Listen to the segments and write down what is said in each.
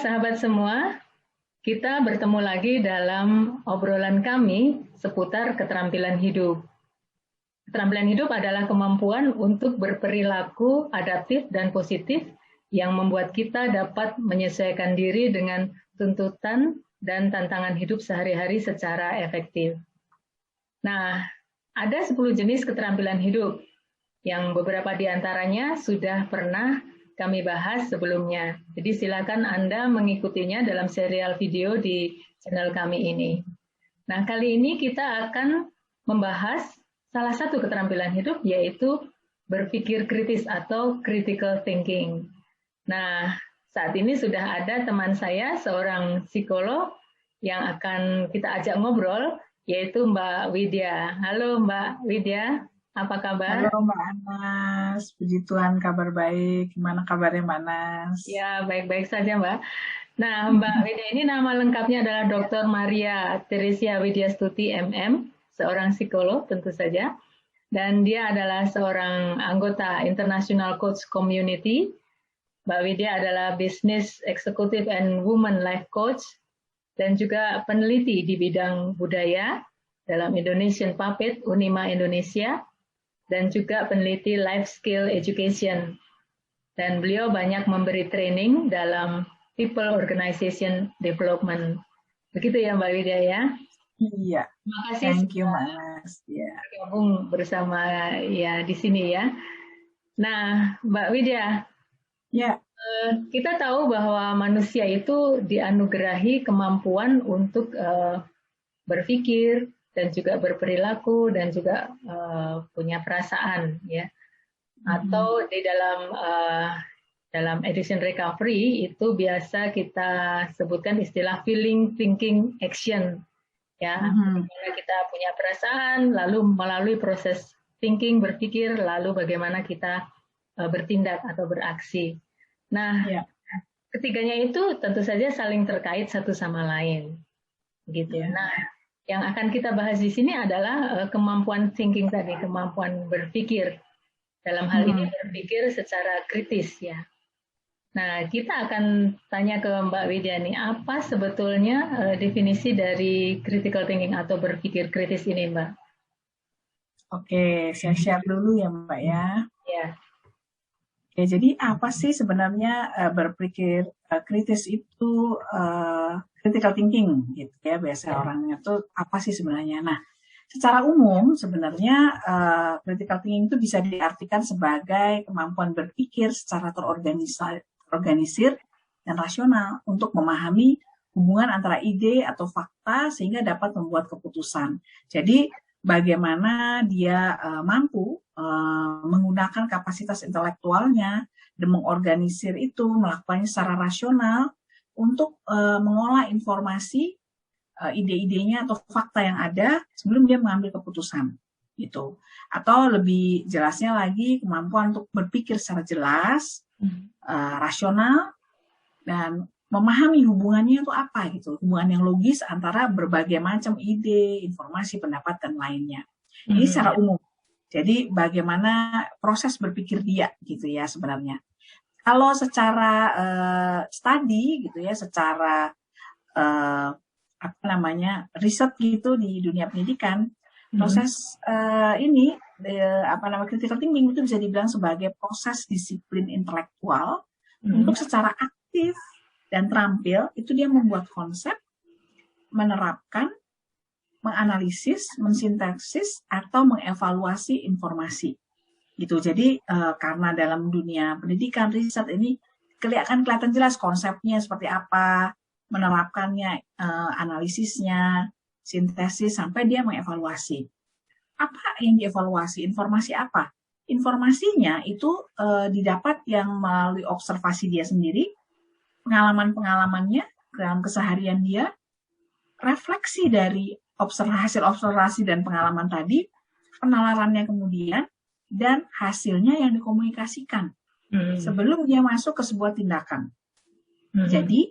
sahabat semua, kita bertemu lagi dalam obrolan kami seputar keterampilan hidup. Keterampilan hidup adalah kemampuan untuk berperilaku adaptif dan positif yang membuat kita dapat menyesuaikan diri dengan tuntutan dan tantangan hidup sehari-hari secara efektif. Nah, ada 10 jenis keterampilan hidup yang beberapa di antaranya sudah pernah kami bahas sebelumnya. Jadi silakan Anda mengikutinya dalam serial video di channel kami ini. Nah, kali ini kita akan membahas salah satu keterampilan hidup, yaitu berpikir kritis atau critical thinking. Nah, saat ini sudah ada teman saya, seorang psikolog, yang akan kita ajak ngobrol, yaitu Mbak Widya. Halo Mbak Widya. Apa kabar? Halo Mbak Anas, puji Tuhan kabar baik. Gimana kabarnya Mbak Anas? Ya, baik-baik saja Mbak. Nah, Mbak Widya ini nama lengkapnya adalah Dr. Maria Teresia Widyastuti MM, seorang psikolog tentu saja. Dan dia adalah seorang anggota International Coach Community. Mbak Widya adalah Business Executive and Women Life Coach, dan juga peneliti di bidang budaya dalam Indonesian Puppet Unima Indonesia, dan juga peneliti life skill education. Dan beliau banyak memberi training dalam people organization development. Begitu ya Mbak Widya ya? Iya. Terima kasih. Thank you Mbak Anas. Ya. Bergabung bersama ya di sini ya. Nah, Mbak Widya. Ya. Kita tahu bahwa manusia itu dianugerahi kemampuan untuk berpikir dan juga berperilaku dan juga punya perasaan ya. Atau di dalam addiction recovery itu biasa kita sebutkan istilah feeling, thinking, action ya. Bagaimana kita punya perasaan, lalu melalui proses thinking, berpikir, lalu bagaimana kita bertindak atau beraksi. Nah, ketiganya itu tentu saja saling terkait satu sama lain gitu. Nah, yang akan kita bahas di sini adalah kemampuan thinking tadi, kemampuan berpikir. Dalam hal ini berpikir secara kritis ya. Nah, kita akan tanya ke Mbak Widya nih, apa sebetulnya definisi dari critical thinking atau berpikir kritis ini, Mbak? Oke, saya share dulu ya Mbak ya. Ya. Oke, jadi apa sih sebenarnya berpikir kritis itu critical thinking gitu ya, biasa orangnya tuh apa sih sebenarnya. Nah, secara umum sebenarnya critical thinking itu bisa diartikan sebagai kemampuan berpikir secara terorganisir dan rasional untuk memahami hubungan antara ide atau fakta sehingga dapat membuat keputusan. Jadi bagaimana dia mampu menggunakan kapasitas intelektualnya dan mengorganisir itu, melakukannya secara rasional untuk mengolah informasi, ide-idenya atau fakta yang ada sebelum dia mengambil keputusan gitu. Atau lebih jelasnya lagi kemampuan untuk berpikir secara jelas, rasional, dan memahami hubungannya itu apa gitu, hubungan yang logis antara berbagai macam ide, informasi, pendapat, dan lainnya. Ini secara umum. Jadi bagaimana proses berpikir dia gitu ya sebenarnya. Kalau secara studi gitu ya, secara riset gitu di dunia pendidikan, proses ini critical thinking itu bisa dibilang sebagai proses disiplin intelektual untuk secara aktif dan terampil itu dia membuat konsep, menerapkan, menganalisis, mensintesis atau mengevaluasi informasi gitu. Jadi karena dalam dunia pendidikan riset ini kelihatan jelas konsepnya seperti apa, menerapkannya, analisisnya, sintesis sampai dia mengevaluasi. Apa yang dievaluasi? Informasi apa? Informasinya itu didapat yang melalui observasi dia sendiri, pengalaman-pengalamannya dalam keseharian dia, refleksi dari hasil observasi dan pengalaman tadi, penalarannya kemudian, dan hasilnya yang dikomunikasikan sebelum dia masuk ke sebuah tindakan. Jadi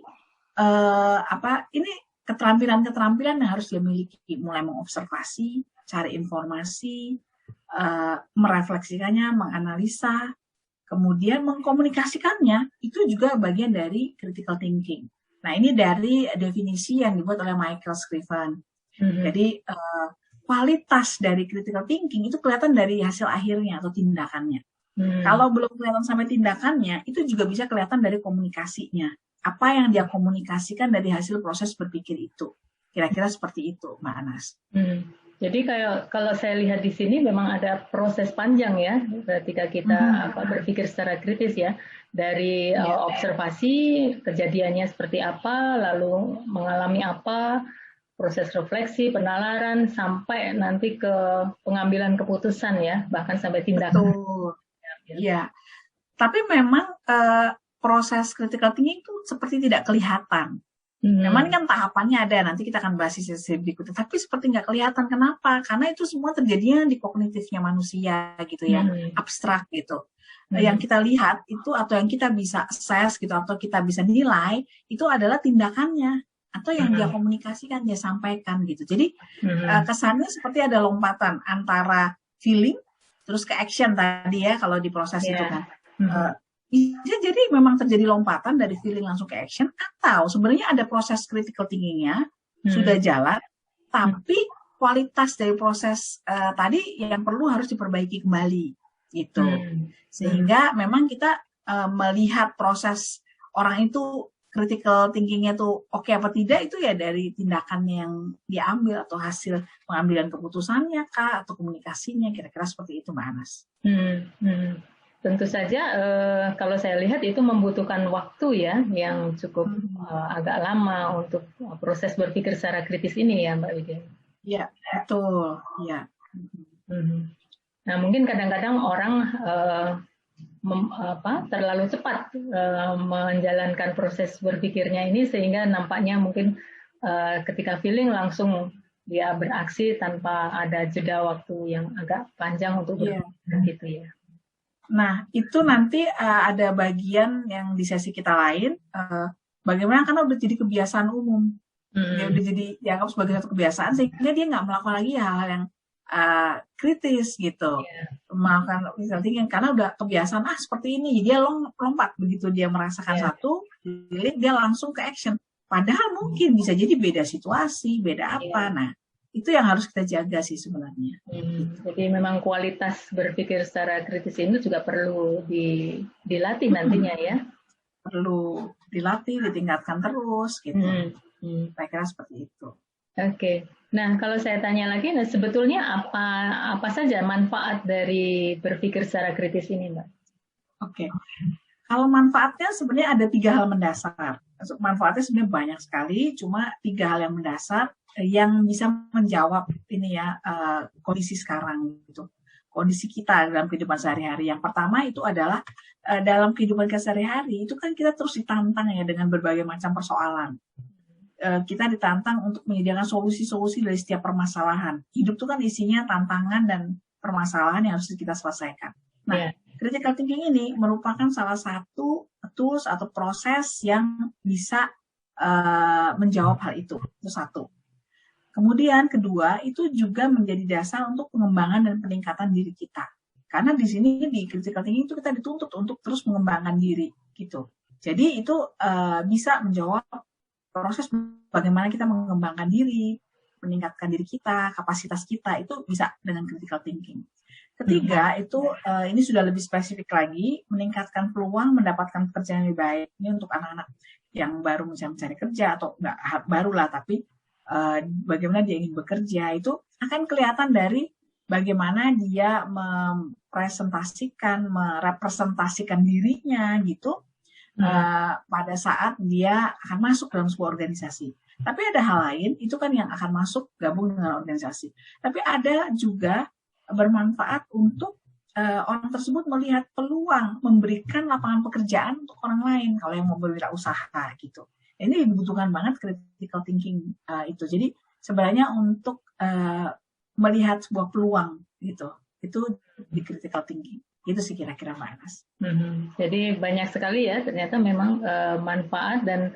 ini keterampilan-keterampilan yang harus dia miliki, mulai mengobservasi, cari informasi, merefleksikannya, menganalisa, kemudian mengkomunikasikannya, itu juga bagian dari critical thinking. Nah, ini dari definisi yang dibuat oleh Michael Scriven. Jadi kualitas dari critical thinking itu kelihatan dari hasil akhirnya atau tindakannya. Kalau belum kelihatan sampai tindakannya, itu juga bisa kelihatan dari komunikasinya. Apa yang dia komunikasikan dari hasil proses berpikir itu. Kira-kira seperti itu, Mbak Anas. Jadi kalau saya lihat di sini memang ada proses panjang ya ketika kita berpikir secara kritis ya, dari observasi kejadiannya seperti apa, lalu mengalami apa, proses refleksi, penalaran, sampai nanti ke pengambilan keputusan ya, bahkan sampai tindakan. Betul. Iya. Tapi memang proses critical thinking itu seperti tidak kelihatan. Memang kan tahapannya ada, nanti kita akan bahas di sesi berikutnya. Tapi seperti nggak kelihatan. Kenapa? Karena itu semua terjadinya di kognitifnya manusia gitu ya, abstrak gitu. Yang kita lihat itu atau yang kita bisa assess gitu atau kita bisa nilai itu adalah tindakannya atau yang dia komunikasikan, dia sampaikan gitu. Jadi kesannya seperti ada lompatan antara feeling terus ke action tadi ya kalau di proses itu kan. Bisa jadi memang terjadi lompatan dari feeling langsung ke action atau sebenarnya ada proses critical thinking-nya sudah jalan, tapi kualitas dari proses tadi yang perlu harus diperbaiki kembali gitu. Sehingga memang kita melihat proses orang itu critical thinking-nya tuh oke apa tidak itu ya dari tindakannya yang diambil atau hasil pengambilan keputusannya kah atau komunikasinya, kira-kira seperti itu Mbak Anas. Tentu saja kalau saya lihat itu membutuhkan waktu ya yang cukup agak lama untuk proses berpikir secara kritis ini ya Mbak Widya. Iya, betul. Ya. Nah mungkin kadang-kadang orang terlalu cepat menjalankan proses berpikirnya ini sehingga nampaknya mungkin ketika feeling langsung dia beraksi tanpa ada jeda waktu yang agak panjang untuk berpikir gitu ya. Nah, itu nanti ada bagian yang di sesi kita lain, bagaimana karena udah jadi kebiasaan umum. Dia udah jadi dianggap sebagai satu kebiasaan, sehingga dia nggak melakukan lagi hal-hal yang kritis gitu. Melakukan critical thinking, karena udah kebiasaan, seperti ini, dia lompat. Begitu dia merasakan satu, dia langsung ke action. Padahal mungkin bisa jadi beda situasi, beda apa. Nah, itu yang harus kita jaga sih sebenarnya. Jadi memang kualitas berpikir secara kritis ini juga perlu dilatih nantinya ya. Perlu dilatih, ditingkatkan terus gitu. Saya kira seperti itu. Oke. Nah kalau saya tanya lagi, nah sebetulnya apa saja manfaat dari berpikir secara kritis ini, Mbak? Oke. Kalau manfaatnya sebenarnya ada 3 hal mendasar. Manfaatnya sebenarnya banyak sekali, cuma 3 hal yang mendasar yang bisa menjawab ini ya kondisi sekarang gitu, kondisi kita dalam kehidupan sehari-hari. Yang pertama itu adalah dalam kehidupan sehari-hari itu kan kita terus ditantang ya dengan berbagai macam persoalan. Kita ditantang untuk menyediakan solusi-solusi dari setiap permasalahan. Hidup itu kan isinya tantangan dan permasalahan yang harus kita selesaikan. Nah, critical thinking ini merupakan salah satu tools atau proses yang bisa menjawab hal itu. Itu satu. Kemudian kedua, itu juga menjadi dasar untuk pengembangan dan peningkatan diri kita. Karena di sini di critical thinking itu kita dituntut untuk terus mengembangkan diri gitu. Jadi itu bisa menjawab proses bagaimana kita mengembangkan diri, meningkatkan diri kita, kapasitas kita, itu bisa dengan critical thinking. Ketiga, itu ini sudah lebih spesifik lagi, meningkatkan peluang mendapatkan pekerjaan yang lebih baik. Ini untuk anak-anak yang baru mencari kerja atau nggak baru lah, tapi bagaimana dia ingin bekerja itu akan kelihatan dari bagaimana dia merepresentasikan dirinya gitu pada saat dia akan masuk dalam sebuah organisasi. Tapi ada hal lain itu kan yang akan masuk gabung dengan organisasi. Tapi ada juga bermanfaat untuk orang tersebut melihat peluang memberikan lapangan pekerjaan untuk orang lain kalau yang mau berwirausaha gitu. Ini dibutuhkan banget critical thinking itu. Jadi sebenarnya untuk melihat sebuah peluang gitu, itu di critical thinking. Itu sih kira-kira Mbak Anas. Jadi banyak sekali ya ternyata memang manfaat dan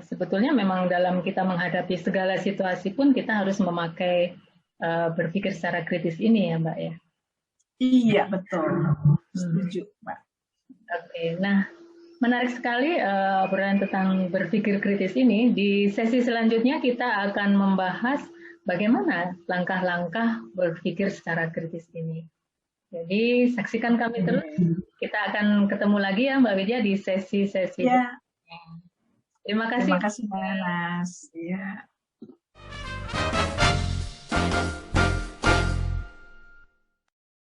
sebetulnya memang dalam kita menghadapi segala situasi pun kita harus memakai berpikir secara kritis ini ya Mbak ya. Iya betul, setuju Mbak. Oke, nah Menarik sekali obrolan tentang berpikir kritis ini. Di sesi selanjutnya kita akan membahas bagaimana langkah-langkah berpikir secara kritis ini. Jadi saksikan kami terus. Kita akan ketemu lagi ya Mbak Widya di sesi-sesi. Ya. Terima kasih. Terima kasih Mbak Nas. Ya.